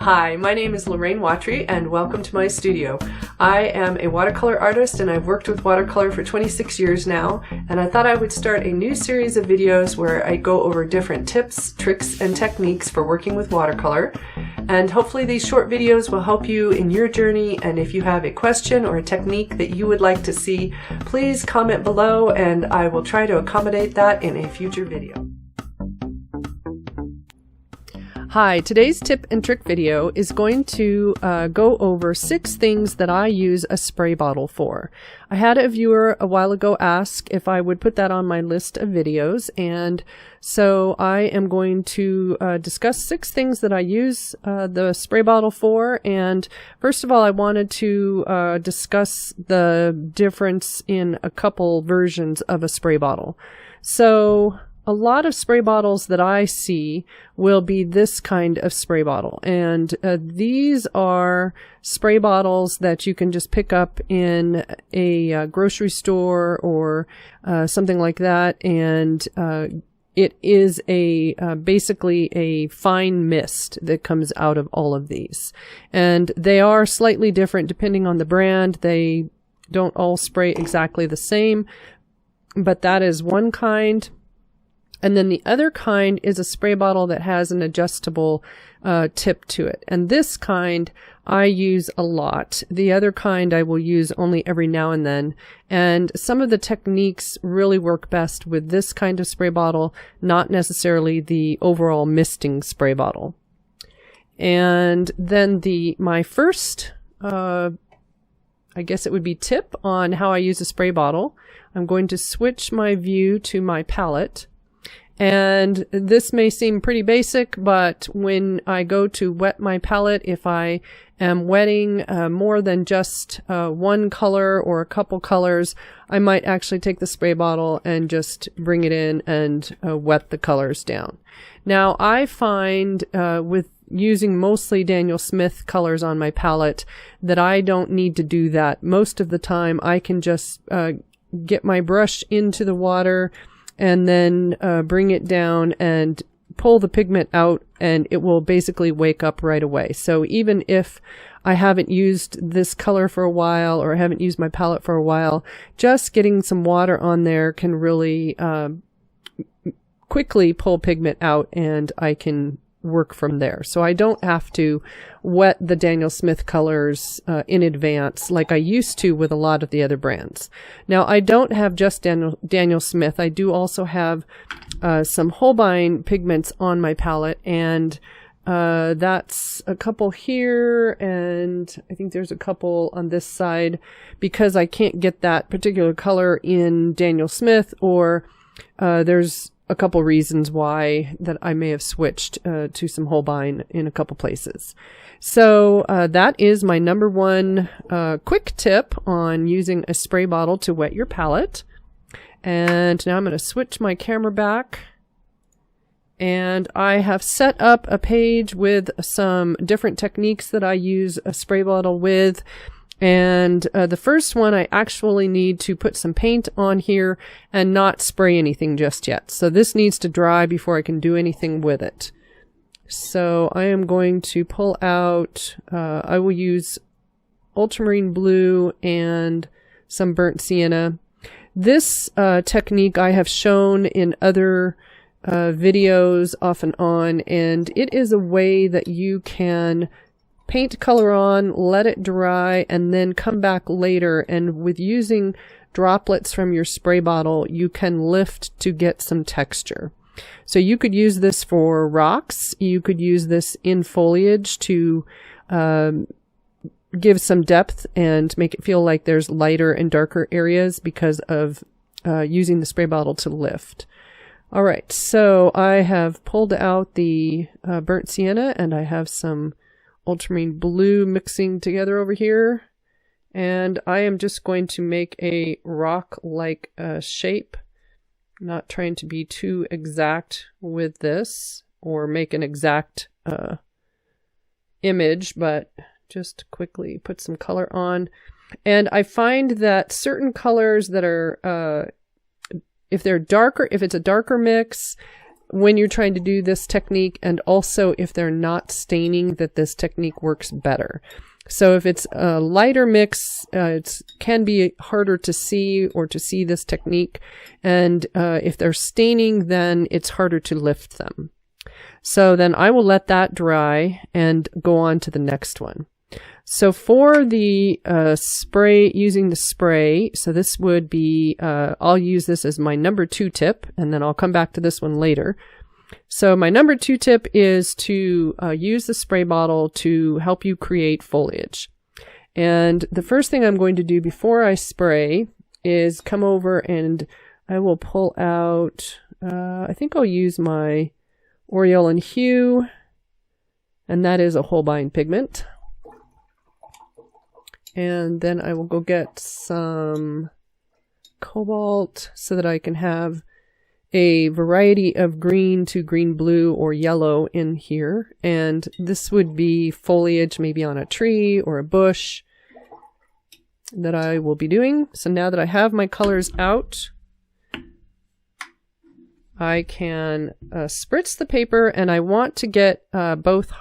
Hi, my name is Lorraine Watry and welcome to my studio. I am a watercolor artist and I've worked with watercolor for 26 years now, and I thought I would start a new series of videos where I go over different tips, tricks, and techniques for working with watercolor. And hopefully these short videos will help you in your journey, and if you have a question or a technique that you would like to see, please comment below and I will try to accommodate that in a future video. Hi, today's tip and trick video is going to go over 6 things that I use a spray bottle for. I had a viewer a while ago ask if I would put that on my list of videos, and so I am going to discuss 6 things that I use the spray bottle for. And first of all, I wanted to discuss the difference in a couple versions of a spray bottle. So a lot of spray bottles that I see will be this kind of spray bottle, and these are spray bottles that you can just pick up in a grocery store or something like that, and it is basically a fine mist that comes out of all of these, and they are slightly different depending on the brand. They don't all spray exactly the same, but that is one kind. And then the other kind is a spray bottle that has an adjustable tip to it. And this kind I use a lot. The other kind I will use only every now and then. And some of the techniques really work best with this kind of spray bottle, not necessarily the overall misting spray bottle. And then my first, I guess it would be tip on how I use a spray bottle. I'm going to switch my view to my palette. And this may seem pretty basic, but when I go to wet my palette, if I am wetting more than just one color or a couple colors, I might actually take the spray bottle and just bring it in and wet the colors down. Now, I find with using mostly Daniel Smith colors on my palette that I don't need to do that. Most of the time, I can just get my brush into the water and then bring it down and pull the pigment out, and it will basically wake up right away. So even if I haven't used this color for a while or I haven't used my palette for a while, just getting some water on there can really quickly pull pigment out, and I can work from there. So I don't have to wet the Daniel Smith colors in advance like I used to with a lot of the other brands. Now, I don't have just Daniel Smith. I do also have some Holbein pigments on my palette, and that's a couple here, and I think there's a couple on this side because I can't get that particular color in Daniel Smith, or there's a couple reasons why that I may have switched to some Holbein in a couple places. So that is my number one quick tip on using a spray bottle to wet your palette. And now I'm going to switch my camera back. And I have set up a page with some different techniques that I use a spray bottle with. And the first one, I actually need to put some paint on here and not spray anything just yet. So this needs to dry before I can do anything with it. So I am going to pull out, I will use ultramarine blue and some burnt sienna. This technique I have shown in other videos off and on, and it is a way that you can paint color on, let it dry, and then come back later, and with using droplets from your spray bottle, you can lift to get some texture. So you could use this for rocks, you could use this in foliage to give some depth and make it feel like there's lighter and darker areas because of using the spray bottle to lift. Alright, so I have pulled out the burnt sienna, and I have some ultramarine blue mixing together over here, and I am just going to make a rock-like shape, not trying to be too exact with this or make an exact image, but just quickly put some color on. And I find that certain colors that are if they're darker, if it's a darker mix, when you're trying to do this technique, and also if they're not staining, that this technique works better. So if it's a lighter mix, it can be harder to see or to see this technique. And if they're staining, then it's harder to lift them. So then I will let that dry and go on to the next one. So for the spray, using the spray, so this would be, I'll use this as my number 2 tip, and then I'll come back to this one later. So my number 2 tip is to use the spray bottle to help you create foliage. And the first thing I'm going to do before I spray is come over and I will pull out, I think I'll use my Aureolin Hue, and that is a Holbein pigment. And then I will go get some cobalt so that I can have a variety of green to green blue or yellow in here. And this would be foliage maybe on a tree or a bush that I will be doing. So now that I have my colors out, I can spritz the paper, and I want to get both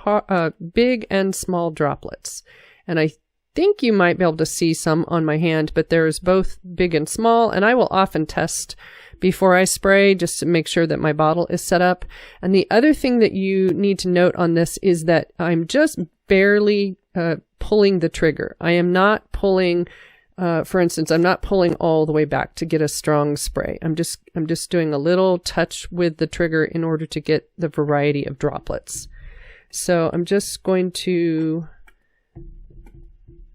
big and small droplets. And I think you might be able to see some on my hand, but there's both big and small, and I will often test before I spray just to make sure that my bottle is set up. And the other thing that you need to note on this is that I'm just barely pulling the trigger. I am not pulling, for instance, I'm not pulling all the way back to get a strong spray. I'm just doing a little touch with the trigger in order to get the variety of droplets. So I'm just going to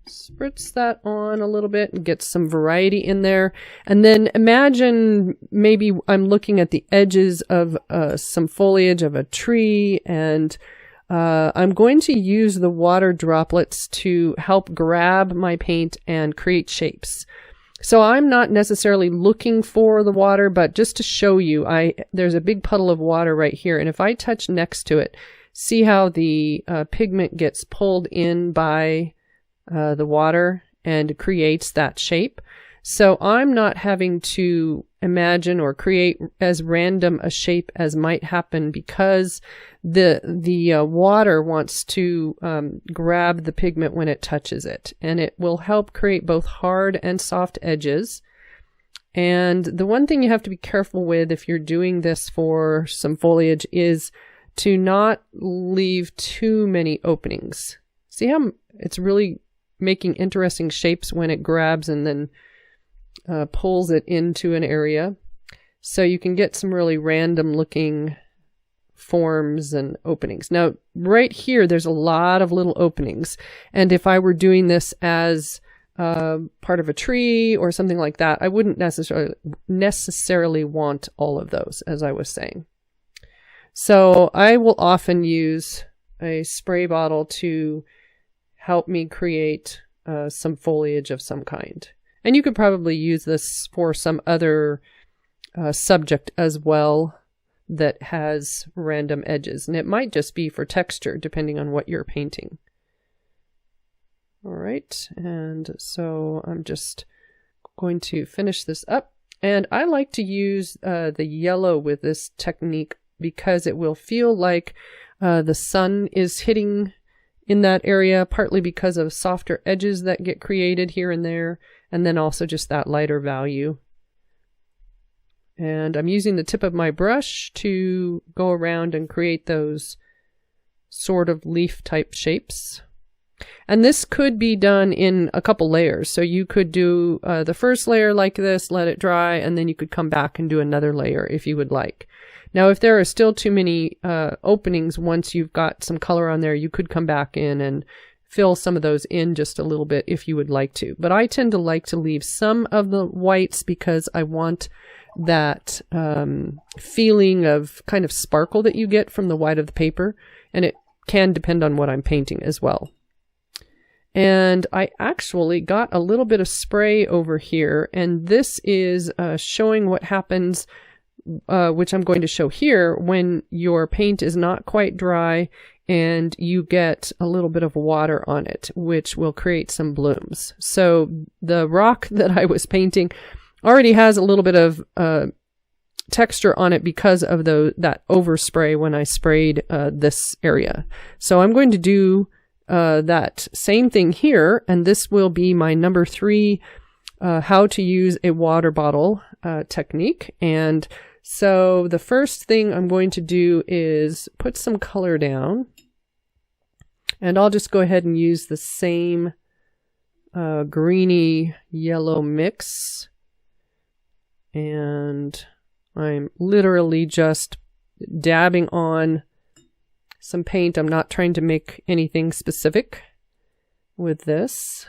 spritz that on a little bit and get some variety in there. And then imagine maybe I'm looking at the edges of some foliage of a tree, and I'm going to use the water droplets to help grab my paint and create shapes. So I'm not necessarily looking for the water, but just to show you, there's a big puddle of water right here, and if I touch next to it, see how the pigment gets pulled in by the water and creates that shape. So I'm not having to imagine or create as random a shape as might happen, because the water wants to grab the pigment when it touches it, and it will help create both hard and soft edges. And the one thing you have to be careful with if you're doing this for some foliage is to not leave too many openings. See how it's really making interesting shapes when it grabs and then pulls it into an area. So you can get some really random looking forms and openings. Now, right here, there's a lot of little openings. And if I were doing this as part of a tree or something like that, I wouldn't necessarily want all of those, as I was saying. So I will often use a spray bottle to help me create some foliage of some kind. And you could probably use this for some other subject as well that has random edges. And it might just be for texture, depending on what you're painting. All right, and so I'm just going to finish this up. And I like to use the yellow with this technique because it will feel like the sun is hitting in that area, partly because of softer edges that get created here and there, and then also just that lighter value. And I'm using the tip of my brush to go around and create those sort of leaf type shapes. And this could be done in a couple layers. So you could do the first layer like this, let it dry, and then you could come back and do another layer if you would like. Now, if there are still too many openings once you've got some color on there, you could come back in and fill some of those in just a little bit if you would like to. But I tend to like to leave some of the whites because I want that feeling of kind of sparkle that you get from the white of the paper. And it can depend on what I'm painting as well. And I actually got a little bit of spray over here, and this is showing what happens, which I'm going to show here, when your paint is not quite dry and you get a little bit of water on it, which will create some blooms. So the rock that I was painting already has a little bit of texture on it because of that overspray when I sprayed this area. So I'm going to do that same thing here, and this will be my number 3 how to use a water bottle technique. And so the first thing I'm going to do is put some color down, and I'll just go ahead and use the same greeny yellow mix, and I'm literally just dabbing on some paint. I'm not trying to make anything specific with this.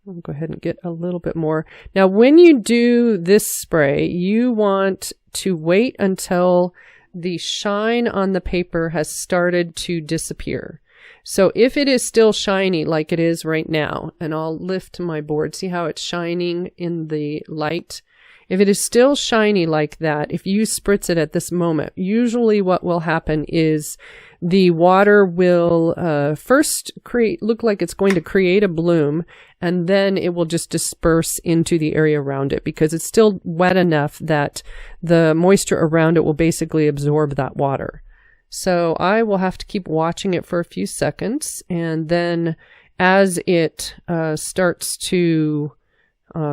I'll go ahead and get a little bit more. Now, when you do this spray, you want to wait until the shine on the paper has started to disappear. So if it is still shiny like it is right now, and I'll lift my board, see how it's shining in the light? If it is still shiny like that, if you spritz it at this moment, usually what will happen is the water will first look like it's going to create a bloom, and then it will just disperse into the area around it because it's still wet enough that the moisture around it will basically absorb that water. So I will have to keep watching it for a few seconds, and then as it starts to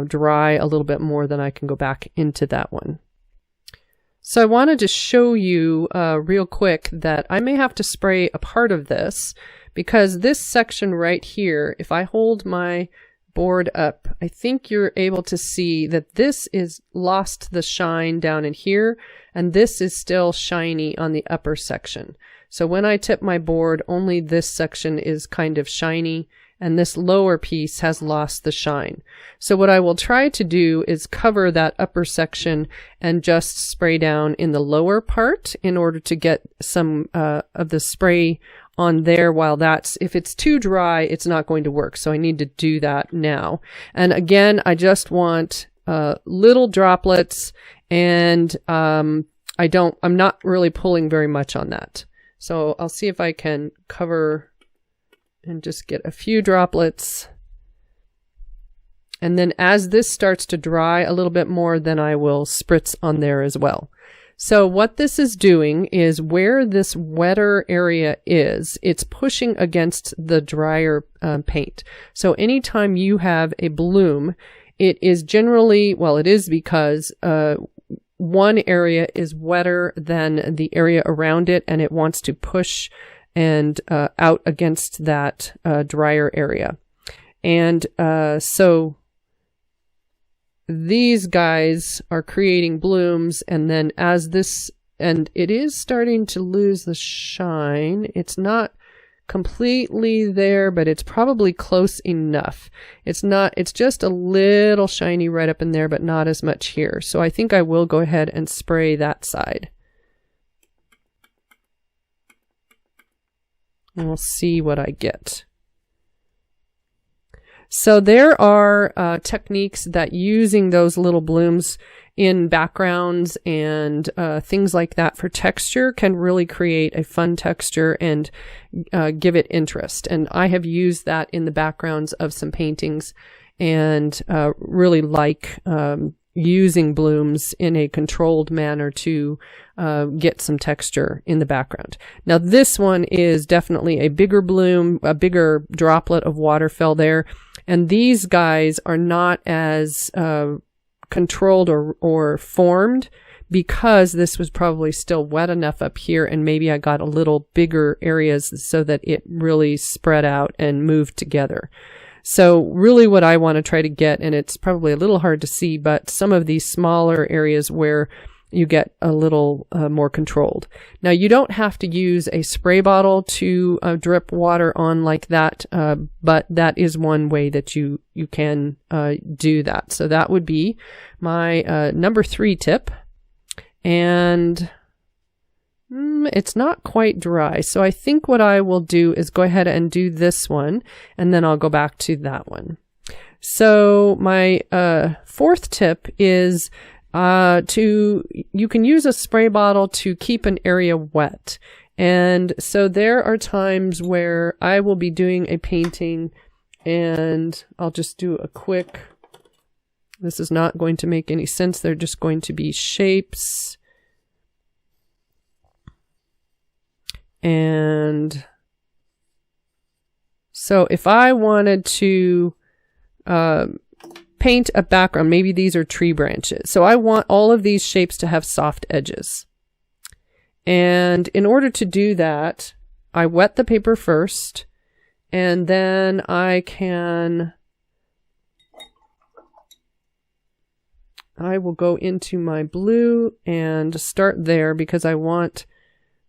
dry a little bit more, then I can go back into that one. So I wanted to show you real quick that I may have to spray a part of this, because this section right here, if I hold my board up, I think you're able to see that this is lost the shine down in here, and this is still shiny on the upper section. So when I tip my board, only this section is kind of shiny, and this lower piece has lost the shine. So what I will try to do is cover that upper section and just spray down in the lower part in order to get some of the spray on there, while if it's too dry, it's not going to work. So I need to do that now. And again, I just want little droplets, and I'm not really pulling very much on that. So I'll see if I can cover and just get a few droplets. And then as this starts to dry a little bit more, then I will spritz on there as well. So what this is doing is where this wetter area is, it's pushing against the drier paint. So anytime you have a bloom, it is generally, well, it is because one area is wetter than the area around it, and it wants to push and out against that drier area. And so these guys are creating blooms, and then as this, and it is starting to lose the shine. It's not completely there, but it's probably close enough. It's just a little shiny right up in there, but not as much here. So I think I will go ahead and spray that side. And we'll see what I get. So there are techniques that using those little blooms in backgrounds and things like that for texture can really create a fun texture and give it interest. And I have used that in the backgrounds of some paintings, and really like using blooms in a controlled manner to get some texture in the background. Now this one is definitely a bigger bloom, a bigger droplet of water fell there, and these guys are not as controlled or formed because this was probably still wet enough up here, and maybe I got a little bigger areas so that it really spread out and moved together. So really what I want to try to get, and it's probably a little hard to see, but some of these smaller areas where you get a little more controlled. Now you don't have to use a spray bottle to drip water on like that, but that is one way that you can do that. So that would be my number 3 tip. And it's not quite dry, so I think what I will do is go ahead and do this one, and then I'll go back to that one. So my 4th tip is you can use a spray bottle to keep an area wet. And so there are times where I will be doing a painting, and I'll just do a quick This is not going to make any sense. They're just going to be shapes. And so if I wanted to paint a background, maybe these are tree branches. So I want all of these shapes to have soft edges. And in order to do that, I wet the paper first, and then I will go into my blue and start there because I want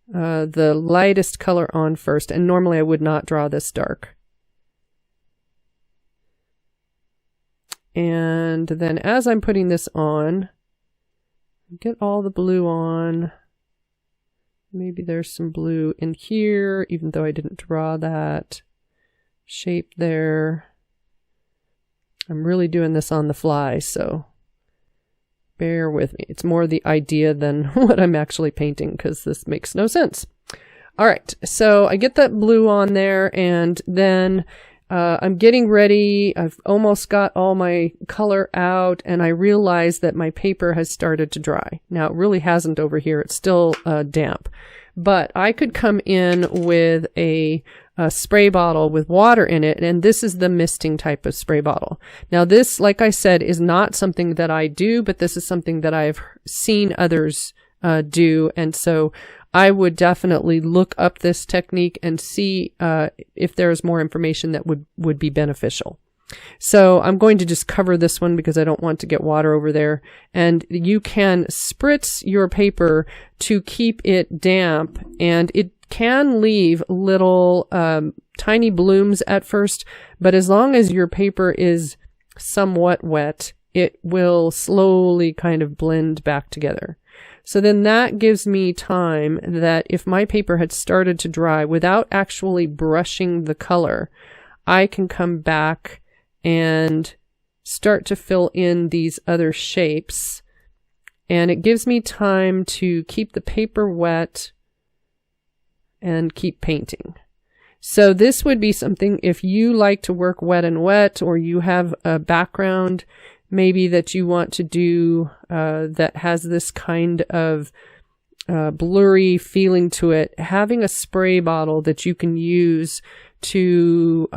the lightest color on first. And normally I would not draw this dark. And then as I'm putting this on, get all the blue on. Maybe there's some blue in here, even though I didn't draw that shape there. I'm really doing this on the fly, so bear with me. It's more the idea than what I'm actually painting, because this makes no sense. All right, so I get that blue on there, and then I'm getting ready. I've almost got all my color out, and I realize that my paper has started to dry. Now, it really hasn't over here. It's still damp. But I could come in with a spray bottle with water in it, and this is the misting type of spray bottle. Now, this, like I said, is not something that I do, but this is something that I've seen others do, and so I would definitely look up this technique and see if there's more information that would be beneficial. So I'm going to just cover this one because I don't want to get water over there. And you can spritz your paper to keep it damp, and it can leave little tiny blooms at first, but as long as your paper is somewhat wet, it will slowly kind of blend back together. So then that gives me time that if my paper had started to dry without actually brushing the color, I can come back and start to fill in these other shapes. And it gives me time to keep the paper wet and keep painting. So this would be something if you like to work wet and wet, or you have a background maybe that you want to do that has this kind of blurry feeling to it, having a spray bottle that you can use to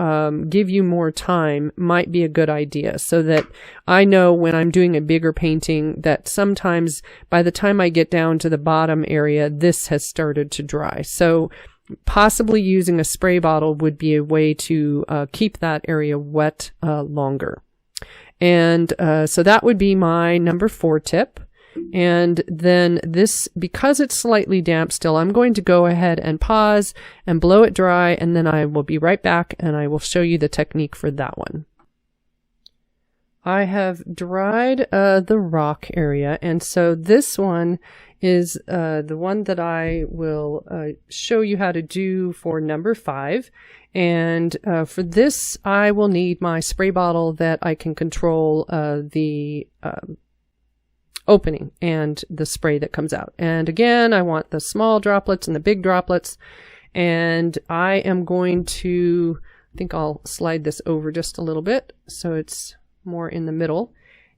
give you more time might be a good idea, so that I know when I'm doing a bigger painting that sometimes by the time I get down to the bottom area, this has started to dry. So possibly using a spray bottle would be a way to keep that area wet longer. And so that would be my number 4 tip. And then this, because it's slightly damp still, I'm going to go ahead and pause and blow it dry, and then I will be right back and I will show you the technique for that one. I have dried the rock area, and so this one is the one that I will show you how to do for number 5. And for this, I will need my spray bottle that I can control the opening and the spray that comes out. And again, I want the small droplets and the big droplets. And I am going to, I think I'll slide this over just a little bit so it's more in the middle.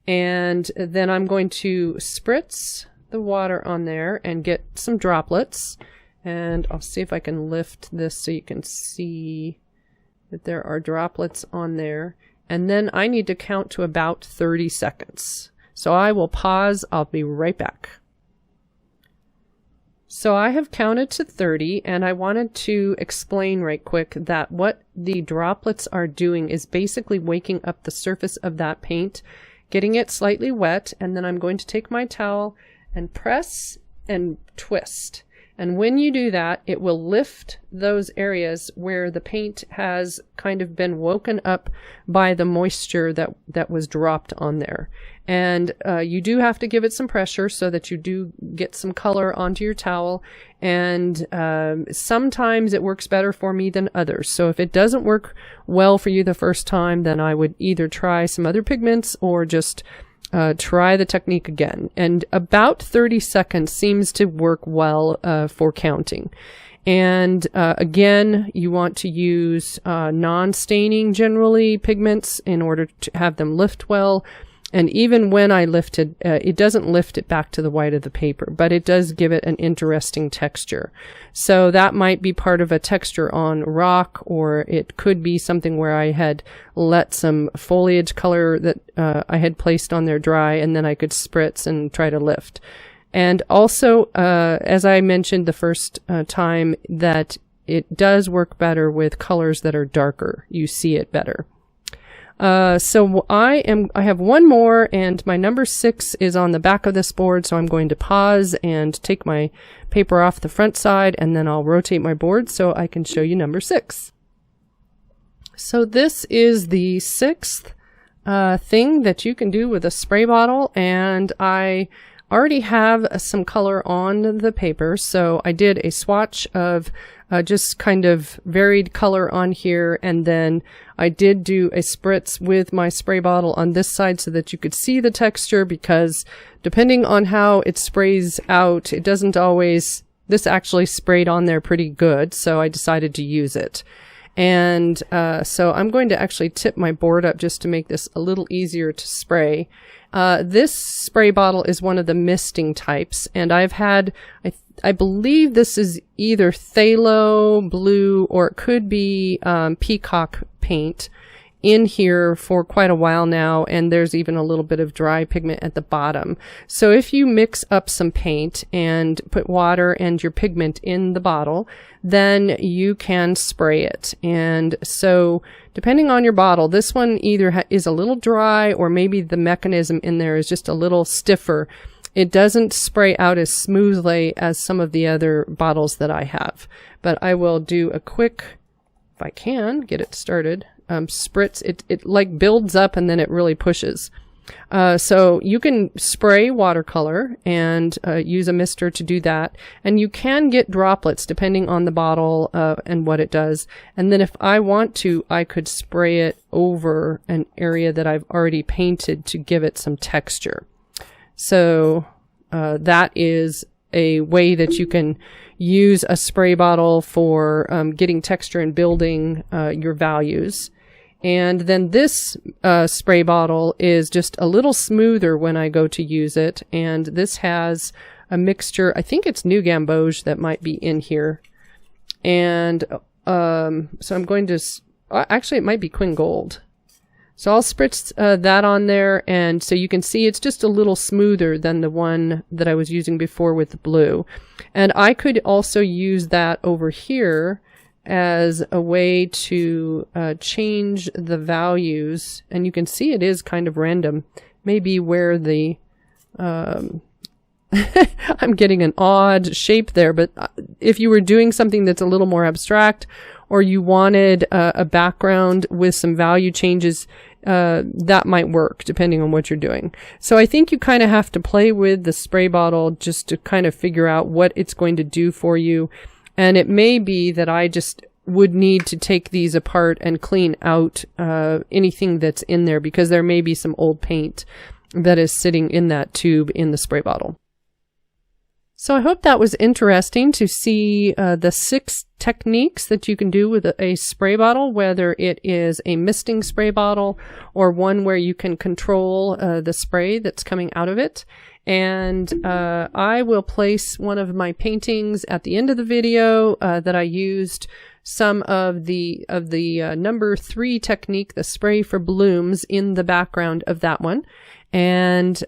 And then I'm going to spritz the water on there and get some droplets. And I'll see if I can lift this so you can see that there are droplets on there. And then I need to count to about 30 seconds. So I will pause. I'll be right back. So I have counted to 30, and I wanted to explain right quick that what the droplets are doing is basically waking up the surface of that paint, getting it slightly wet, and then I'm going to take my towel and press and twist. And when you do that, it will lift those areas where the paint has kind of been woken up by the moisture that was dropped on there. And you do have to give it some pressure so that you do get some color onto your towel. And sometimes it works better for me than others. So if it doesn't work well for you the first time, then I would either try some other pigments or just try the technique again. And about 30 seconds seems to work well for counting. And again, you want to use non-staining generally pigments in order to have them lift well. And even when I lift it, it doesn't lift it back to the white of the paper, but it does give it an interesting texture. So that might be part of a texture on rock, or it could be something where I had let some foliage color that I had placed on there dry, and then I could spritz and try to lift. And also, as I mentioned the first time, that it does work better with colors that are darker. You see it better. So I have one more, and my number 6 is on the back of this board, so I'm going to pause and take my paper off the front side, and then I'll rotate my board so I can show you number 6. So this is the 6th thing that you can do with a spray bottle, and I already have some color on the paper, so I did a swatch of just kind of varied color on here, and then I did do a spritz with my spray bottle on this side so that you could see the texture, because depending on how it sprays out, it doesn't always, this actually sprayed on there pretty good, so I decided to use it. And so I'm going to actually tip my board up just to make this a little easier to spray. This spray bottle is one of the misting types, and I've had, I believe this is either phthalo blue, or it could be peacock paint in here for quite a while now, and there's even a little bit of dry pigment at the bottom. So if you mix up some paint and put water and your pigment in the bottle, then you can spray it. And so depending on your bottle, this one either is a little dry, or maybe the mechanism in there is just a little stiffer. It doesn't spray out as smoothly as some of the other bottles that I have. But I will do a quick, if I can get it started, spritz. It like builds up and then it really pushes. So you can spray watercolor and use a mister to do that. And you can get droplets depending on the bottle and what it does. And then if I want to, I could spray it over an area that I've already painted to give it some texture. So that is a way that you can use a spray bottle for getting texture and building your values. And then this spray bottle is just a little smoother when I go to use it. And this has a mixture, I think it's New Gamboge that might be in here. And so I'm going to, actually it might be Quinn Gold. So I'll spritz that on there, and so you can see it's just a little smoother than the one that I was using before with the blue. And I could also use that over here as a way to change the values, and you can see it is kind of random. Maybe where the I'm getting an odd shape there, but if you were doing something that's a little more abstract, or you wanted a background with some value changes, that might work depending on what you're doing. So I think you kind of have to play with the spray bottle just to kind of figure out what it's going to do for you. And it may be that I just would need to take these apart and clean out anything that's in there, because there may be some old paint that is sitting in that tube in the spray bottle. So I hope that was interesting to see the 6 techniques that you can do with a spray bottle, whether it is a misting spray bottle or one where you can control the spray that's coming out of it. And I will place one of my paintings at the end of the video that I used some of the number 3 technique, the spray for blooms, in the background of that one. And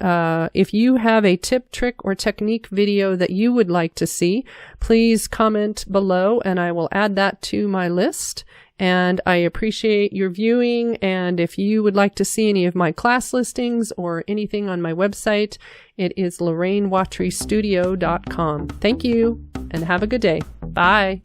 if you have a tip, trick, or technique video that you would like to see, please comment below and I will add that to my list. And I appreciate your viewing. And if you would like to see any of my class listings or anything on my website, it is LorraineWatryStudio.com. Thank you and have a good day. Bye.